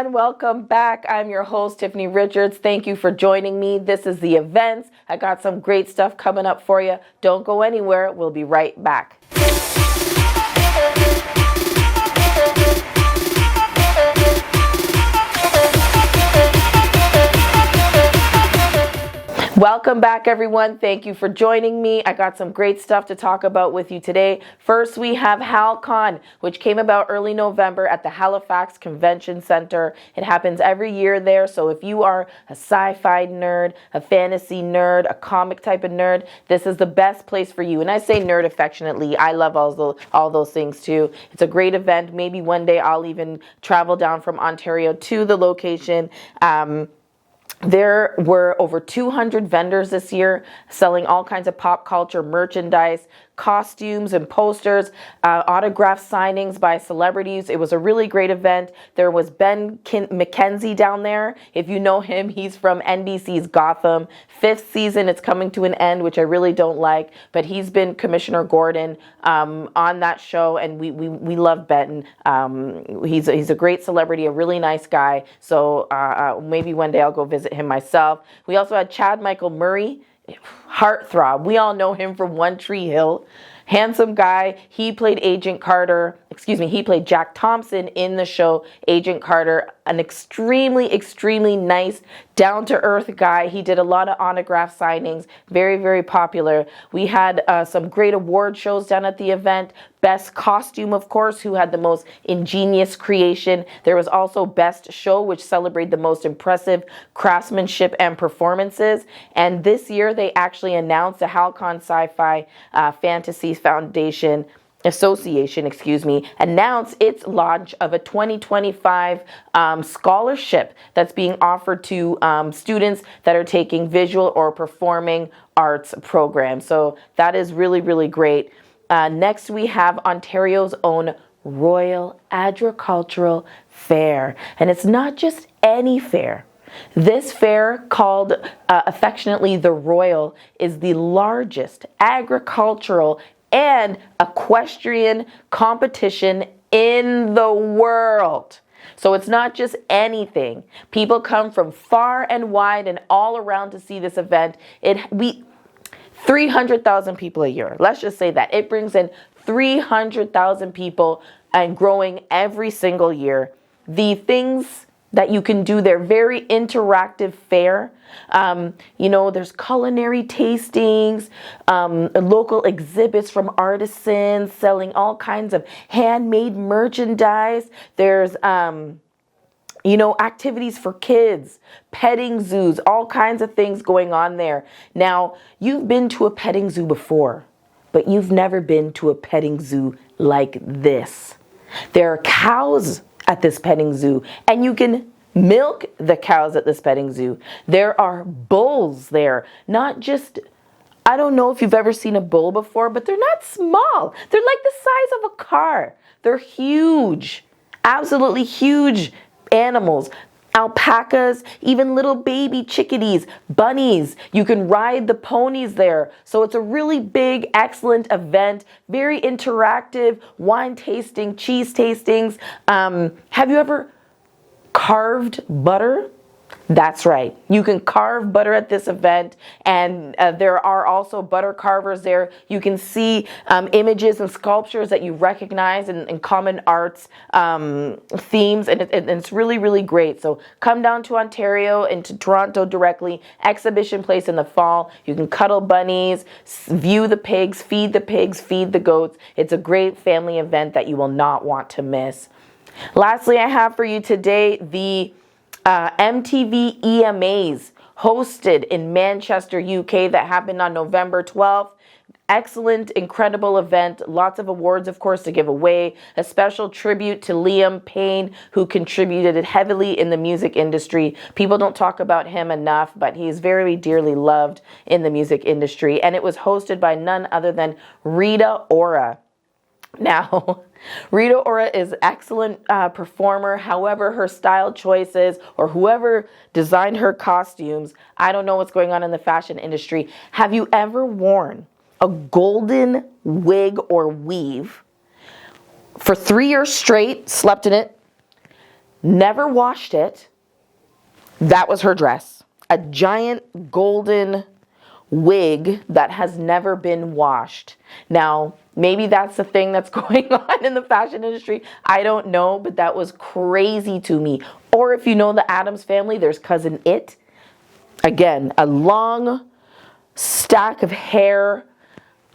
everyone. Welcome back. I'm your host, Tiffany Richards. Thank you for joining me. This is the events. I got some great stuff coming up for you. Don't go anywhere. We'll be right back. Welcome back, everyone. Thank you for joining me. I got some great stuff to talk about with you today. First, we have HalCon, which came about early November at the Halifax Convention Center. It happens every year there, so if you are a sci-fi nerd, a fantasy nerd, a comic type of nerd, this is the best place for you. And I say nerd affectionately. I love all those things too. It's a great event. Maybe one day I'll even travel down from Ontario to the location. There were over 200 vendors this year selling all kinds of pop culture merchandise, costumes and posters, autograph signings by celebrities. It was a really great event. There was Ben McKenzie down there. If you know him, he's from NBC's Gotham. 5th season, it's coming to an end, which I really don't like, but he's been Commissioner Gordon on that show, and we love Ben. He's a great celebrity, a really nice guy, so maybe one day I'll go visit him myself. We also had Chad Michael Murray, heartthrob. We all know him from One Tree Hill. Handsome guy. He played he played Jack Thompson in the show Agent Carter. An extremely nice, down-to-earth guy. He did a lot of autograph signings. Very popular. We had some great award shows done at the event. Best costume, of course, who had the most ingenious creation. There was also Best Show, which celebrated the most impressive craftsmanship and performances. And this year, they actually announced the HalCon Sci-Fi Fantasy Association, announced its launch of a 2025 scholarship that's being offered to students that are taking visual or performing arts programs. So that is really great. Next, we have Ontario's own Royal Agricultural Fair. And it's not just any fair. This fair, called affectionately the Royal, is the largest agricultural and equestrian competition in the world. So it's not just anything. People come from far and wide and all around to see this event. 300,000 people a year. Let's just say that. It brings in 300,000 people and growing every single year. The things that you can do there, very interactive fair. There's culinary tastings, local exhibits from artisans selling all kinds of handmade merchandise. There's activities for kids, petting zoos, all kinds of things going on there. Now, you've been to a petting zoo before, but you've never been to a petting zoo like this. There are cows at this petting zoo, and you can milk the cows at this petting zoo. There are bulls there, not just, I don't know if you've ever seen a bull before, but they're not small. They're like the size of a car. They're huge, absolutely huge animals. Alpacas, even little baby chickadees, bunnies. You can ride the ponies there. So it's a really big, excellent event, very interactive, wine tasting, cheese tastings. Have you ever carved butter? That's right. You can carve butter at this event, and there are also butter carvers there. You can see images and sculptures that you recognize in common arts themes, and it's really great. So come down to Ontario and to Toronto directly. Exhibition place in the fall. You can cuddle bunnies, view the pigs, feed the goats. It's a great family event that you will not want to miss. Lastly, I have for you today the MTV EMAs hosted in Manchester, UK, that happened on November 12th. Excellent, incredible event. Lots of awards, of course, to give away. A special tribute to Liam Payne, who contributed heavily in the music industry. People don't talk about him enough, but he is very dearly loved in the music industry. And it was hosted by none other than Rita Ora. Now, Rita Ora is an excellent performer. However, her style choices, or whoever designed her costumes, I don't know what's going on in the fashion industry. Have you ever worn a golden wig or weave for 3 years straight, slept in it, never washed it. That was her dress. A giant golden wig that has never been washed. Now, maybe that's the thing that's going on in the fashion industry. I don't know, but that was crazy to me. Or if you know the Addams family, there's cousin It. Again, a long stack of hair,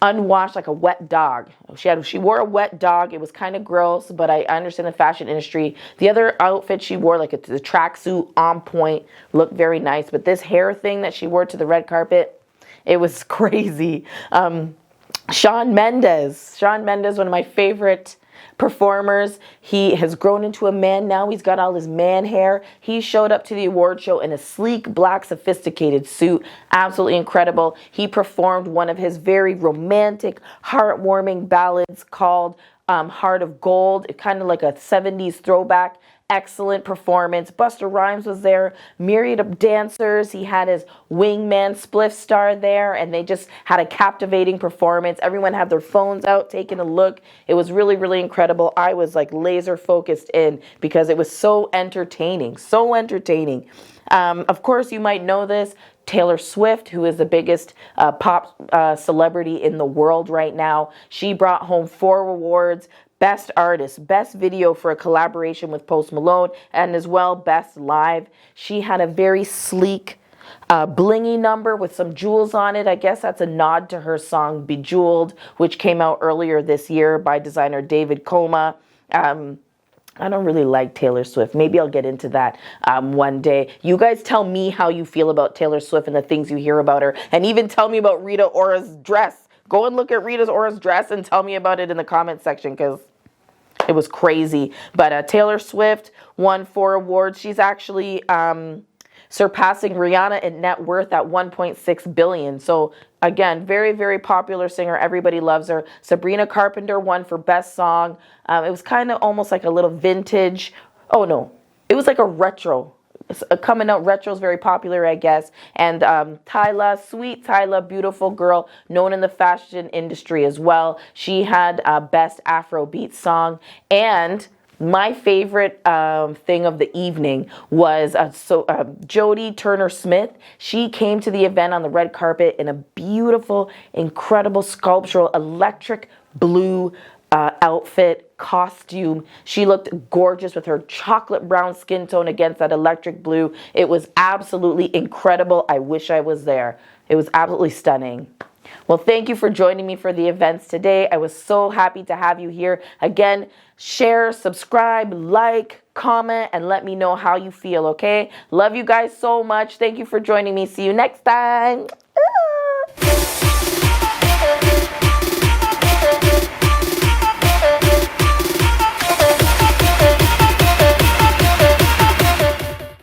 unwashed like a wet dog. She wore a wet dog. It was kind of gross, but I understand the fashion industry. The other outfit she wore, like the tracksuit on point, looked very nice. But this hair thing that she wore to the red carpet, it was crazy. Shawn Mendes, one of my favorite performers. He has grown into a man now. He's got all his man hair. He showed up to the award show in a sleek, black, sophisticated suit. Absolutely incredible. He performed one of his very romantic, heartwarming ballads called Heart of Gold. It kind of like a 70s throwback. Excellent performance. Busta Rhymes was there, myriad of dancers. He had his wingman Spliff Star there, and they just had a captivating performance. Everyone had their phones out, taking a look. It was really, really incredible. I was like laser focused in because it was so entertaining, so entertaining. Of course, you might know this. Taylor Swift, who is the biggest pop celebrity in the world right now, she brought home 4 awards. Best Artist, Best Video for a collaboration with Post Malone, and as well, Best Live. She had a very sleek, blingy number with some jewels on it. I guess that's a nod to her song Bejeweled, which came out earlier this year by designer David Koma. I don't really like Taylor Swift. Maybe I'll get into that one day. You guys tell me how you feel about Taylor Swift and the things you hear about her, and even tell me about Rita Ora's dress. Go and look at Rita Ora's dress and tell me about it in the comment section because it was crazy. But Taylor Swift won 4 awards. She's actually surpassing Rihanna in net worth at $1.6 billion. So again, very, very popular singer. Everybody loves her. Sabrina Carpenter won for Best Song. It was kind of almost like a little vintage. Oh no, it was like a retro. Coming out retro is very popular, I guess. And Tyla, sweet Tyla, beautiful girl, known in the fashion industry as well. She had Best Afrobeat Song. And my favorite thing of the evening was Jodie Turner-Smith. She came to the event on the red carpet in a beautiful, incredible sculptural electric blue outfit, costume. She looked gorgeous with her chocolate brown skin tone against that electric blue. It was absolutely incredible. I wish I was there. It was absolutely stunning. Well, thank you for joining me for the events today. I was so happy to have you here. Again, share, subscribe, like, comment, and let me know how you feel, okay? Love you guys so much. Thank you for joining me. See you next time.